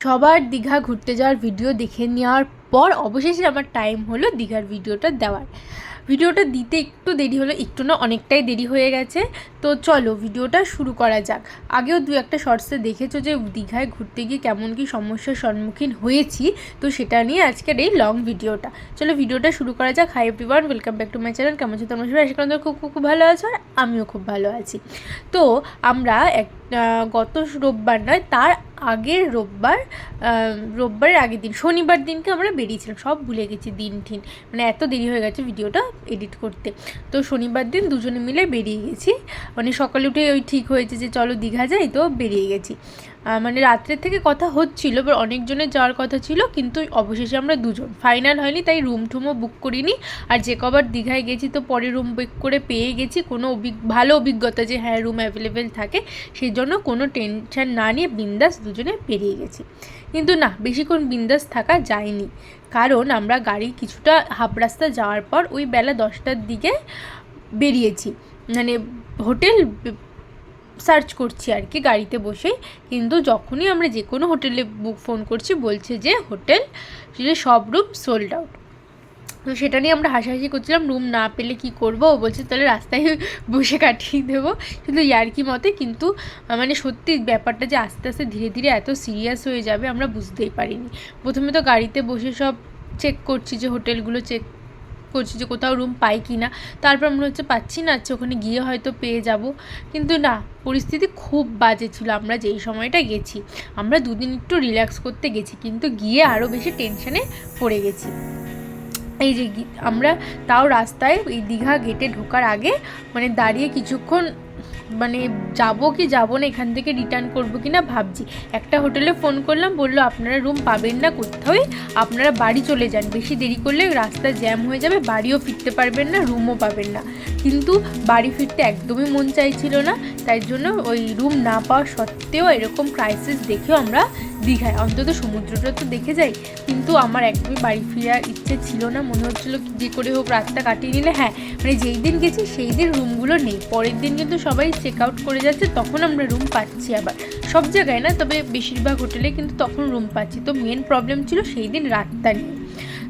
সবার দীঘা ঘুরতে যাওয়ার ভিডিও দেখে নেওয়ার পর অবশেষে আমার টাইম হলো দীঘার ভিডিওটা দেওয়ার। ভিডিওটা দিতে একটু দেরি হলো, একটু না অনেকটাই দেরি হয়ে গেছে। তো চলো ভিডিওটা শুরু করা যাক। আগেও দু একটা শর্টসে দেখেছো যে দীঘায় ঘুরতে গিয়ে কেমন কি সমস্যার সম্মুখীন হয়েছি, তো সেটা নিয়ে আজকের এই লং ভিডিওটা। চলো ভিডিওটা শুরু করা যাক। Hi everyone, welcome back to my channel. কেমন আছো তোমরা সবাই? আশা করি খুব খুব খুব ভালো আছো, আর আমিও খুব ভালো আছি। তো আমরা গত রোববার নয়, তার আগের রোববারের আগের দিন শনিবার দিনকে আমরা বেরিয়েছিলাম। সব ভুলে গেছি দিন ঠিন, মানে এত দেরি হয়ে গেছে ভিডিওটা এডিট করতে। তো শনিবার দিন দুজনে মিলে বেরিয়ে গেছি, মানে সকালে উঠে ওই ঠিক হয়েছে যে চলো দীঘা যাই, তো বেরিয়ে গেছি। মানে রাত্রের থেকে কথা হচ্ছিলো, এবার অনেকজনের যাওয়ার কথা ছিল, কিন্তু অবশেষে আমরা দুজন, ফাইনাল হয়নি, তাই রুম টুমও বুক করিনি। আর যে কবার দীঘায় গেছি তো পরে রুম বুক করে পেয়ে গেছি, কোনো ভালো অভিজ্ঞতা যে হ্যাঁ রুম অ্যাভেলেবেল থাকে, সেই জন্য কোনো টেনশন না নিয়ে বিন্দাস দুজনে বেরিয়ে গেছি। কিন্তু না, বেশিক্ষণ বিন্দাস থাকা যায়নি, কারণ আমরা গাড়ি কিছুটা হাফ রাস্তা যাওয়ার পর ওই বেলা 10টার দিকে বেরিয়েছি, মানে হোটেল সার্চ করছি আর কি গাড়িতে বসেই। কিন্তু যখনই আমরা যে কোনো হোটেলে ফোন করছি বলছে যে হোটেল যে সব রুম সোল্ড আউট। তো সেটা নিয়ে আমরা হাসাহাসি করছিলাম, রুম না পেলে কি করবো, ও বলছে তাহলে রাস্তায় বসে কাটিয়ে দেবো, শুধু ইয়ার্কি মতে। কিন্তু মানে সত্যি ব্যাপারটা যে আস্তে আস্তে ধীরে ধীরে এত সিরিয়াস হয়ে যাবে আমরা বুঝতেই পারিনি। প্রথমে তো গাড়িতে বসে সব চেক করছি, যে হোটেলগুলো চেক করছি যে কোথাও রুম পাই কি না। তারপর মনে হচ্ছে পাচ্ছি না, আচ্ছা ওখানে গিয়ে হয়তো পেয়ে যাব। কিন্তু না, পরিস্থিতি খুব বাজে ছিল আমরা যেই সময়টা গেছি। আমরা দুদিন একটু রিল্যাক্স করতে গেছি, কিন্তু গিয়ে আরও বেশি টেনশনে পড়ে গেছি। এই যে আমরা তাও রাস্তায় এই দীঘা গেটে ঢোকার আগে মানে দাঁড়িয়ে কিছুক্ষণ, মানে যাবো কি যাবো না, এখান থেকে রিটার্ন করবো কি না ভাবছি। একটা হোটেলে ফোন করলাম, বললো আপনারা রুম পাবেন না কোথাওই, আপনারা বাড়ি চলে যান, বেশি দেরি করলে রাস্তা জ্যাম হয়ে যাবে, বাড়িও ফিরতে পারবেন না, রুমও পাবেন না। কিন্তু বাড়ি ফিরতে একদমই মন চাইছিল না, তাই জন্য ওই রুম না পাওয়া সত্ত্বেও এরকম ক্রাইসিস দেখেও আমরা দীঘায় অন্তত সমুদ্রটা তো দেখে যাই। কিন্তু আমার একদমই বাড়ি ফেরার ইচ্ছে ছিল না, মনে হচ্ছিলো যে করে হোক রাতটা কাটিয়ে নিলে। হ্যাঁ মানে যেই দিন গেছি সেই দিন রুমগুলো নেই, পরের দিন কিন্তু সবাই চেক আউট করে যাচ্ছে, তখন আমরা রুম পাচ্ছি। আবার সব জায়গায় না, তবে বেশিরভাগ হোটেলে কিন্তু তখন রুম পাচ্ছি। তো মেন প্রবলেম ছিল সেই দিন রাতটা নিয়ে।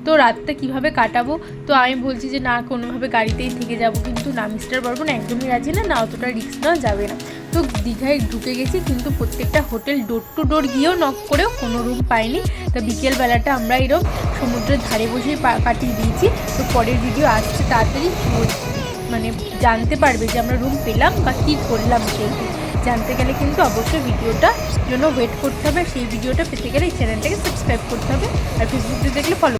তো রাতটা কীভাবে কাটাবো, তো আমি বলছি যে না কোনোভাবে গাড়িতেই থেকে যাব, কিন্তু না মিস্টার বর্মন একদমই রাজি না, অতটা রিস্ক নেওয়া যাবে না। তো দীঘায় ঢুকে গেছি, কিন্তু প্রত্যেকটা হোটেল ডোর টু ডোর গিয়েও নক করেও কোনো রুম পাইনি। তো বিকেলবেলাটা আমরা এরকম সমুদ্রের ধারে বসেই কাটিয়ে দিয়েছি। তো পরের ভিডিও আসছে তাড়াতাড়ি, মানে জানতে পারবে যে আমরা রুম পেলাম বা কী করলাম। সেইটি জানতে গেলে কিন্তু অবশ্যই ভিডিওটা জন্য ওয়েট করতে হবে। সেই ভিডিওটা পেতে গেলে এই চ্যানেলটাকে সাবস্ক্রাইব করতে হবে, আর ফেসবুকে দেখলে ফলো